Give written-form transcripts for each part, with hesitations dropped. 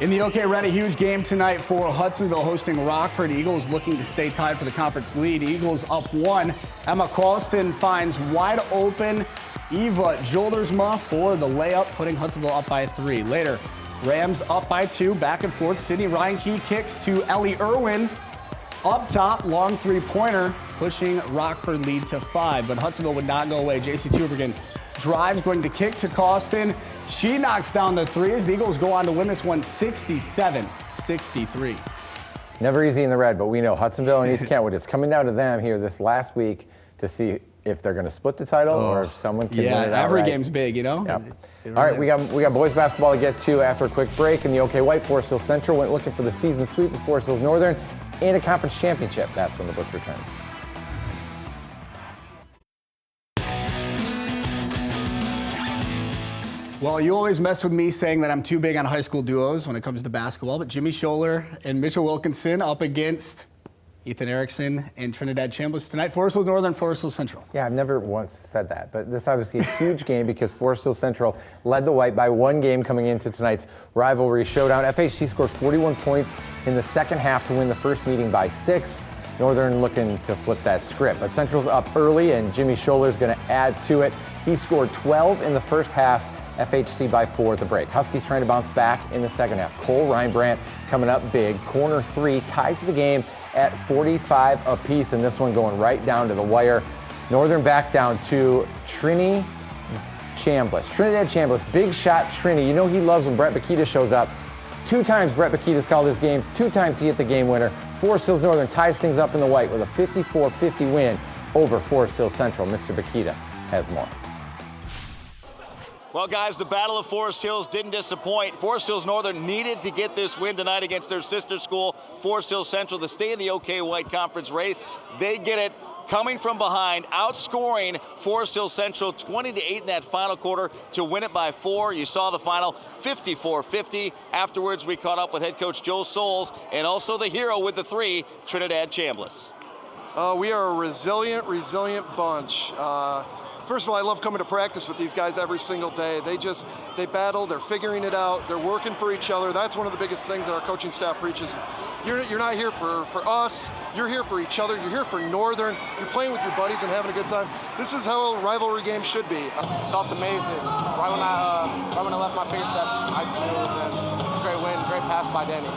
In the OK Red, a huge game tonight for Hudsonville hosting Rockford. Eagles looking to stay tied for the conference lead. Eagles up 1. Emma Qualston finds wide open Eva Joldersma for the layup, putting Hudsonville up by 3. Later, Rams up by 2, back and forth. Sydney Reinke kicks to Ellie Irwin. Up top, long three-pointer, pushing Rockford lead to 5. But Hudsonville would not go away. J.C. Tubergen drives, going to kick to Costin. She knocks down the 3 as the Eagles go on to win this one 67-63. Never easy in the Red, but we know Hudsonville and East Kentwood, it's coming down to them here this last week to see if they're going to split the title or if someone can win it outright. Yeah, every game's big, you know? Yep. All right, we got boys basketball to get to after a quick break. In the OK White, Forest Hills Central went looking for the season sweep of Forest Hills Northern and a conference championship. That's when the Blitz returns. Well, you always mess with me saying that I'm too big on high school duos when it comes to basketball, but Jimmy Scholler and Mitchell Wilkinson up against Ethan Erickson and Trinidad Chambliss tonight. Forest Hills Northern, Forest Hills Central. Yeah, I've never once said that, but this obviously a huge game because Forest Hills Central led the White by 1 game coming into tonight's rivalry showdown. FHC scored 41 points in the second half to win the first meeting by 6. Northern looking to flip that script, but Central's up early and Jimmy Scholler's going to add to it. He scored 12 in the first half. FHC by 4 at the break. Huskies trying to bounce back in the second half. Cole Reinbrandt coming up big. Corner 3 tied to the game at 45 apiece, and this one going right down to the wire. Northern back down to Trinidad Chambliss, big shot Trini. You know he loves when Brett Bakita shows up. 2 times Brett Bakita's called his games. 2 times he hit the game winner. Forest Hills Northern ties things up in the White with a 54-50 win over Forest Hills Central. Mr. Bakita has more. Well, guys, the Battle of Forest Hills didn't disappoint. Forest Hills Northern needed to get this win tonight against their sister school, Forest Hills Central, to stay in the OK White Conference race. They get it coming from behind, outscoring Forest Hills Central 20-8 in that final quarter to win it by 4. You saw the final 54-50. Afterwards, we caught up with head coach Joe Souls and also the hero with the 3, Trinidad Chambliss. We are a resilient bunch. First of all, I love coming to practice with these guys every single day. They battle, they're figuring it out, they're working for each other. That's one of the biggest things that our coaching staff preaches. You're not here for us, you're here for each other, you're here for Northern, you're playing with your buddies and having a good time. This is how a rivalry game should be. Felt amazing. Right when I left my fingertips, I just knew it was a great win, great pass by Danny.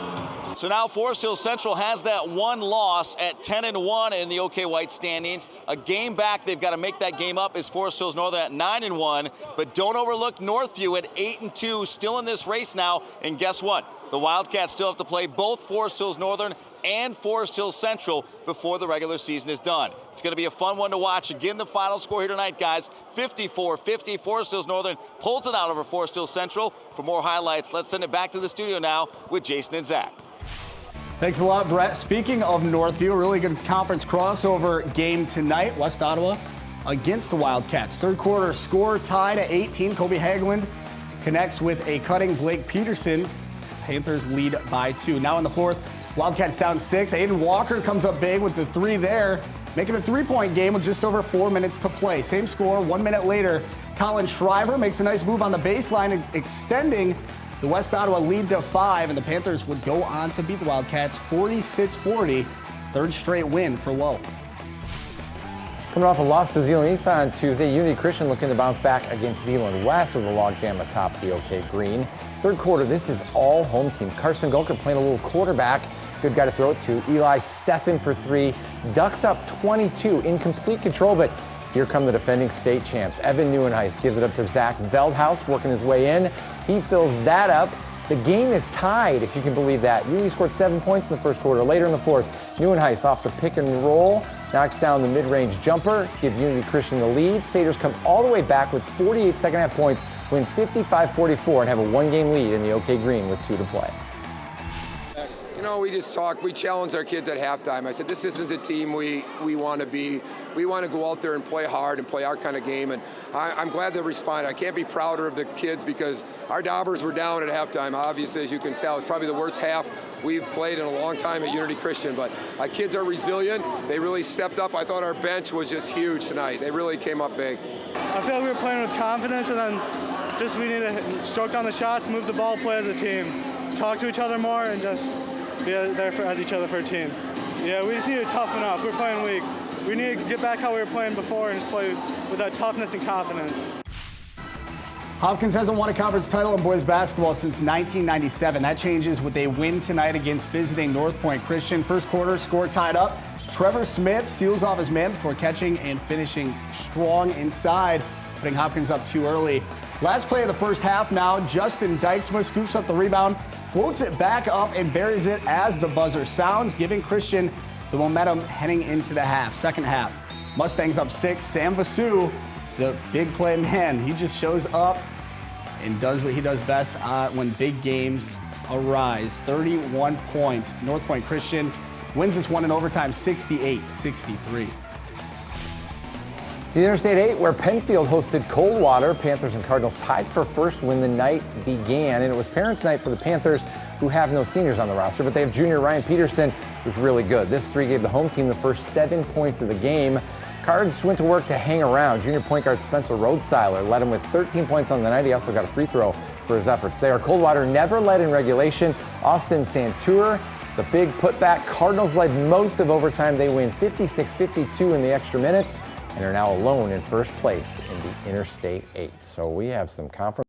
So now Forest Hills Central has that 1 loss at 10-1 in the OK White standings. A game back, they've got to make that game up, is Forest Hills Northern at 9-1. But don't overlook Northview at 8-2, still in this race now. And guess what? The Wildcats still have to play both Forest Hills Northern and Forest Hills Central before the regular season is done. It's going to be a fun one to watch. Again, the final score here tonight, guys, 54-50. Forest Hills Northern pulls it out over Forest Hills Central. For more highlights, let's send it back to the studio now with Jason and Zach. Thanks a lot, Brett. Speaking of Northview, a really good conference crossover game tonight. West Ottawa against the Wildcats. Third quarter score tied at 18. Kobe Hageland connects with a cutting Blake Peterson. Panthers lead by 2. Now in the fourth, Wildcats down 6. Aiden Walker comes up big with the 3 there, making a 3-point game with just over 4 minutes to play. Same score, 1 minute later. Colin Shriver makes a nice move on the baseline, extending the West Ottawa lead to 5, and the Panthers would go on to beat the Wildcats 46-40. Third straight win for Woe. Coming off a loss to Zeeland East on Tuesday, Unity Christian looking to bounce back against Zeeland West with a logjam atop the OK Green. Third quarter, this is all home team. Carson Gulker playing a little quarterback. Good guy to throw it to. Eli Steffen for 3. Ducks up 22 in complete control, but here come the defending state champs. Evan Neuenhuis gives it up to Zach Veldhaus, working his way in. He fills that up. The game is tied, if you can believe that. Unity scored 7 points in the first quarter. Later in the fourth, Neuenhuis off the pick and roll, knocks down the mid-range jumper, give Unity Christian the lead. Satyrs come all the way back with 48 second-half points, win 55-44, and have a 1-game lead in the OK Green with 2 to play. You know, we just talked, we challenged our kids at halftime. I said, this isn't the team we want to be. We want to go out there and play hard and play our kind of game, and I'm glad they responded. I can't be prouder of the kids because our Daubers were down at halftime. Obviously, as you can tell, it's probably the worst half we've played in a long time at Unity Christian, but our kids are resilient. They really stepped up. I thought our bench was just huge tonight. They really came up big. I feel like we were playing with confidence, and then just we need to stroke down the shots, move the ball, play as a team. talk to each other more and just be there as each other for a team. Yeah, we just need to toughen up. We're playing weak. We need to get back how we were playing before and just play with that toughness and confidence. Hopkins hasn't won a conference title in boys basketball since 1997. That changes with a win tonight against visiting North Point Christian. First quarter, score tied up. Trevor Smith seals off his man before catching and finishing strong inside, putting Hopkins up too early. Last play of the first half now, Justin Dykesma scoops up the rebound, floats it back up and buries it as the buzzer sounds, giving Christian the momentum heading into the half. Second half, Mustangs up 6. Sam Vasu, the big play man, he just shows up and does what he does best when big games arise. 31 points. North Point Christian wins this one in overtime, 68-63. The Interstate 8, where Pennfield hosted Coldwater, Panthers and Cardinals tied for first when the night began, and it was Parents' Night for the Panthers, who have no seniors on the roster, but they have junior Ryan Peterson, who's really good. This three gave the home team the first 7 points of the game. Cards went to work to hang around. Junior point guard Spencer Rhodesiler led him with 13 points on the night. He also got a free throw for his efforts there. Coldwater never led in regulation. Austin Santur, the big putback. Cardinals led most of overtime. They win 56-52 in the extra minutes and are now alone in first place in the Interstate 8. So we have some conference